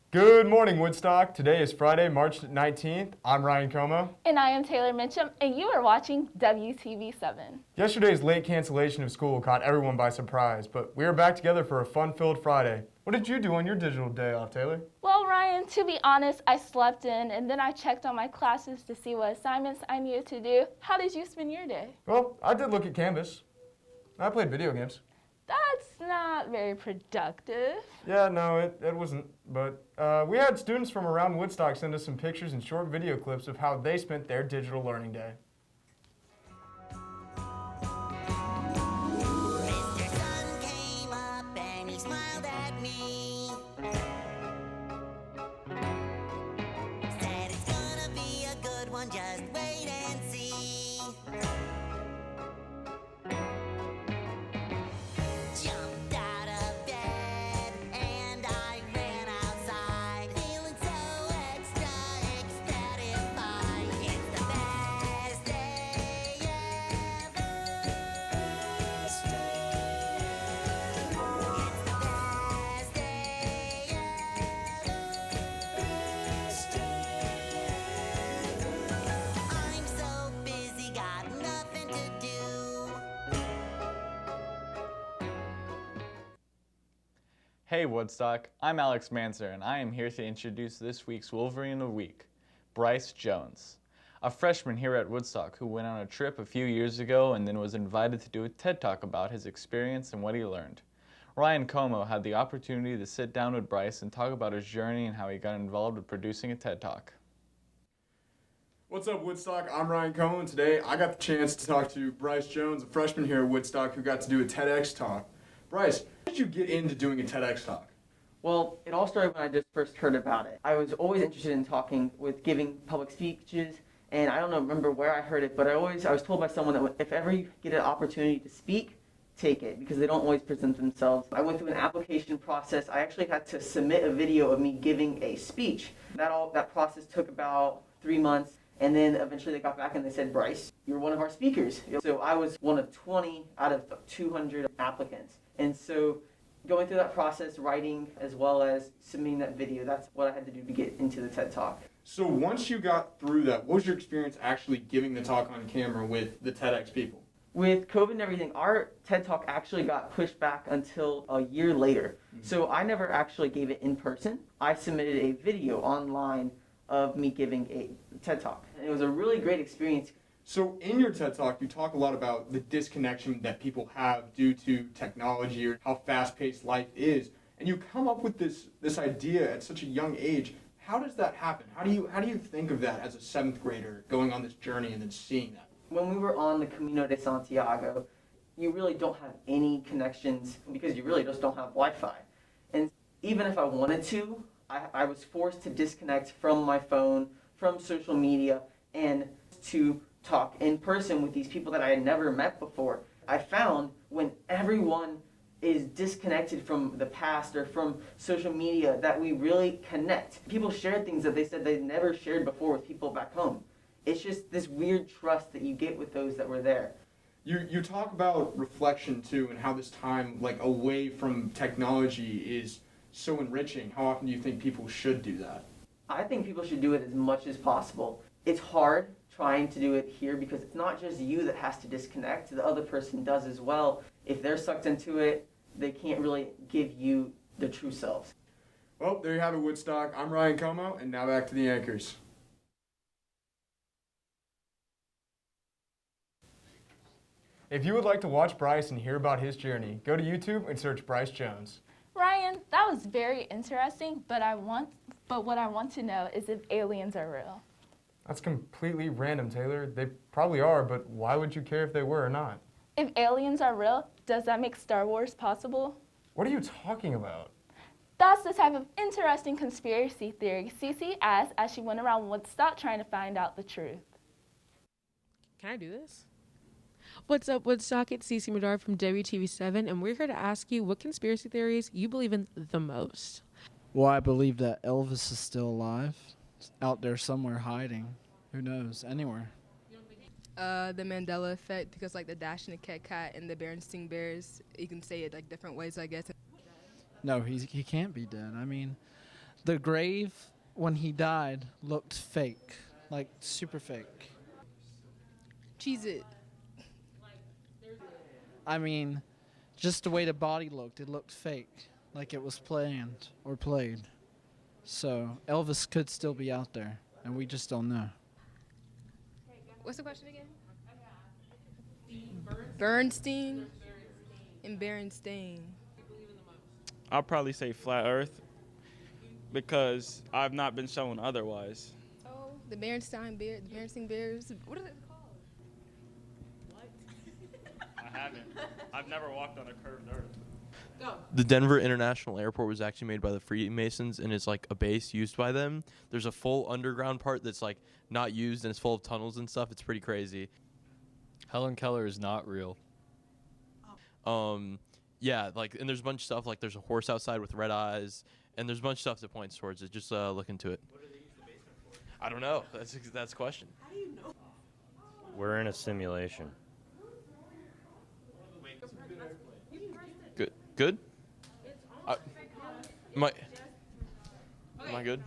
Good morning, Woodstock. Today is Friday, March 19th. I'm Ryan Comeau. And I am Taylor Mitchel, and you are watching WTV7. Yesterday's late cancellation of school caught everyone by surprise, but we are back together for a fun-filled Friday. What did you do on your digital day off, Taylor? Well, Ryan, to be honest, I slept in, and then I checked on my classes to see what assignments I needed to do. How did you spend your day? Well, I did look at Canvas. I played video games. That's not very productive. Yeah, no, it wasn't. But we had students from around Woodstock send us some pictures and short video clips of how they spent their digital learning day. Mr. Sun came up and he smiled at me. Said it's gonna be a good one, just wait and see. Jumped out of bed and I ran outside, feeling so extra ecstatified. It's the best day ever. It's the best day ever. I'm so busy, got nothing to do. Hey Woodstock, I'm Alex Manser and I am here to introduce this week's Wolverine of the Week, Bryce Jones, a freshman here at Woodstock who went on a trip a few years ago and then was invited to do a TED Talk about his experience and what he learned. Ryan Comeau had the opportunity to sit down with Bryce and talk about his journey and how he got involved with producing a TED Talk. What's up, Woodstock? I'm Ryan Cohen. Today, I got the chance to talk to Bryce Jones, a freshman here at Woodstock who got to do a TEDx talk. Bryce, how did you get into doing a TEDx talk? Well, it all started when I just first heard about it. I was always interested in talking with giving public speeches, and I don't remember where I heard it, but I was told by someone that if ever you get an opportunity to speak, take it, because they don't always present themselves. I went through an application process. I actually had to submit a video of me giving a speech. That process took about 3 months, and then eventually they got back and they said, Bryce, you're one of our speakers. So I was one of 20 out of 200 applicants. And so going through that process, writing as well as submitting that video, that's what I had to do to get into the TED Talk. So once you got through that, what was your experience actually giving the talk on camera with the TEDx people? With COVID and everything, our TED Talk actually got pushed back until a year later. So I never actually gave it in person. I submitted a video online of me giving a TED Talk. And it was a really great experience. So in your TED Talk, you talk a lot about the disconnection that people have due to technology or how fast-paced life is. And you come up with this idea at such a young age. How does that happen? How do you think of that as a 7th grader going on this journey and then seeing that? When we were on the Camino de Santiago, you really don't have any connections because you really just don't have Wi-Fi. And even if I wanted to, I was forced to disconnect from my phone, from social media, and to talk in person with these people that I had never met before. I found when everyone is disconnected from the past or from social media that we really connect. People share things that they said they'd never shared before with people back home. It's just this weird trust that you get with those that were there. You talk about reflection too and how this time like away from technology is so enriching. How often do you think people should do that? I think people should do it as much as possible. It's hard trying to do it here because it's not just you that has to disconnect, the other person does as well. If they're sucked into it, they can't really give you their true selves. Well, there you have it, Woodstock. I'm Ryan Comeau, and now back to the anchors. If you would like to watch Bryce and hear about his journey, go to YouTube and search Bryce Jones. Ryan, that was very interesting, but what I want to know is if aliens are real. That's completely random, Taylor. They probably are, but why would you care if they were or not? If aliens are real, does that make Star Wars possible? What are you talking about? That's the type of interesting conspiracy theory Cece asked as she went around Woodstock trying to find out the truth. Can I do this? What's up, Woodstock? It's Cece Madar from WTV7, and we're here to ask you what conspiracy theories you believe in the most. Well, I believe that Elvis is still alive, out there somewhere hiding. Who knows? Anywhere. The Mandela effect, because like the Dash and the Kit Kat and the Berenstain Bears, you can say it like different ways, I guess. No, he can't be dead. I mean, The grave, when he died, looked fake, like super fake. Cheese it. I mean, just the way the body looked, it looked fake, like it was planned or played. So Elvis could still be out there, and we just don't know. What's the question again? Bernstein and Berenstain. I'll probably say flat Earth because I've not been shown otherwise. Oh, the Berenstain Bears. What is it called? I haven't. I've never walked on a curved Earth. The Denver International Airport was actually made by the Freemasons, and it's like a base used by them. There's a full underground part that's like not used, and it's full of tunnels and stuff. It's pretty crazy. Helen Keller is not real. Yeah, like, and there's a bunch of stuff, like there's a horse outside with red eyes, and there's a bunch of stuff that points towards it. Just look into it. What do they use the basement for? I don't know. That's the question. How do you know? We're in a simulation. Good. Good? Am I good?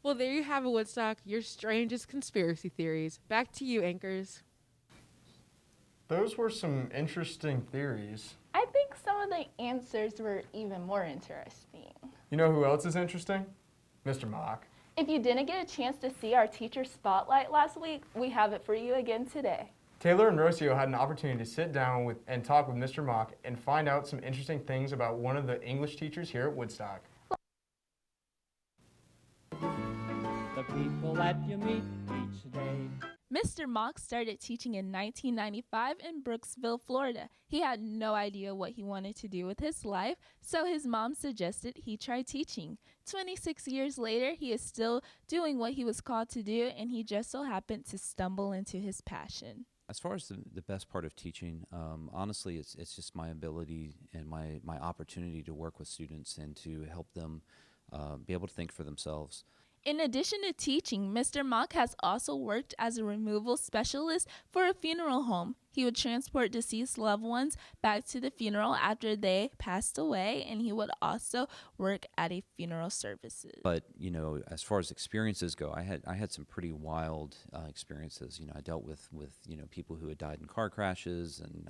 Well, there you have it, Woodstock. Your strangest conspiracy theories. Back to you, anchors. Those were some interesting theories. I think some of the answers were even more interesting. You know who else is interesting? Mr. Mock. If you didn't get a chance to see our teacher spotlight last week, we have it for you again today. Taylor and Rocio had an opportunity to sit down with and talk with Mr. Mock and find out some interesting things about one of the English teachers here at Woodstock. The people that you meet each day. Mr. Mock started teaching in 1995 in Brooksville, Florida. He had no idea what he wanted to do with his life, so his mom suggested he try teaching. 26 years later, he is still doing what he was called to do, and he just so happened to stumble into his passion. As far as the best part of teaching, honestly, it's just my ability and my opportunity to work with students and to help them be able to think for themselves. In addition to teaching, Mr. Mock has also worked as a removal specialist for a funeral home. He would transport deceased loved ones back to the funeral after they passed away, and he would also work at a funeral services. But, you know, as far as experiences go, I had some pretty wild experiences. You know, I dealt with you know, people who had died in car crashes and,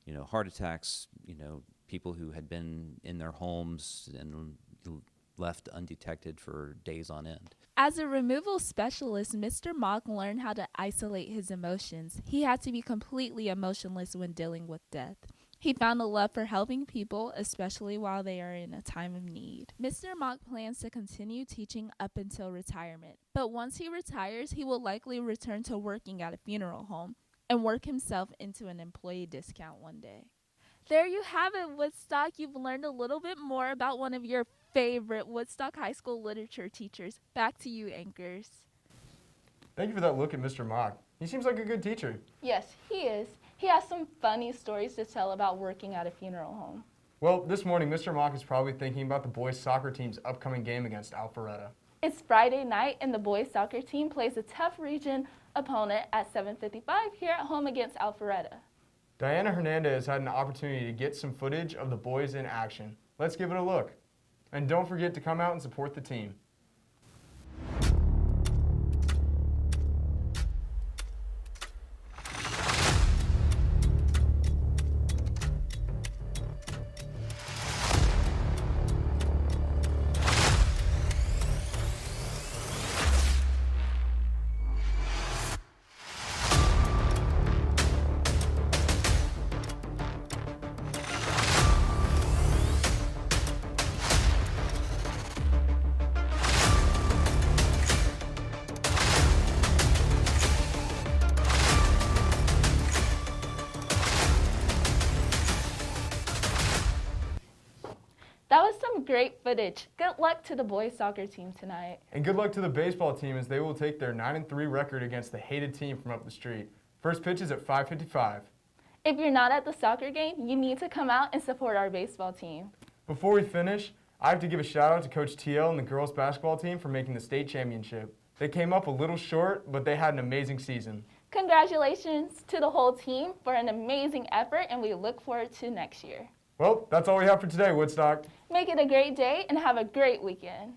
you know, heart attacks, you know, people who had been in their homes and left undetected for days on end. As a removal specialist, Mr. Mock learned how to isolate his emotions. He had to be completely emotionless when dealing with death. He found a love for helping people, especially while they are in a time of need. Mr. Mock plans to continue teaching up until retirement, but once he retires, he will likely return to working at a funeral home and work himself into an employee discount one day. There you have it, Woodstock. You've learned a little bit more about one of your favorite Woodstock High School literature teachers. Back to you, anchors. Thank you for that look at Mr. Mock. He seems like a good teacher. Yes, he is. He has some funny stories to tell about working at a funeral home. Well, this morning, Mr. Mock is probably thinking about the boys' soccer team's upcoming game against Alpharetta. It's Friday night, and the boys' soccer team plays a tough region opponent at 7:55 here at home against Alpharetta. Diana Hernandez had an opportunity to get some footage of the boys in action. Let's give it a look. And don't forget to come out and support the team. That was some great footage. Good luck to the boys' soccer team tonight. And good luck to the baseball team as they will take their 9-3 record against the hated team from up the street. First pitch is at 5:55. If you're not at the soccer game, you need to come out and support our baseball team. Before we finish, I have to give a shout out to Coach TL and the girls basketball team for making the state championship. They came up a little short, but they had an amazing season. Congratulations to the whole team for an amazing effort, and we look forward to next year. Well, that's all we have for today, Woodstock. Make it a great day and have a great weekend.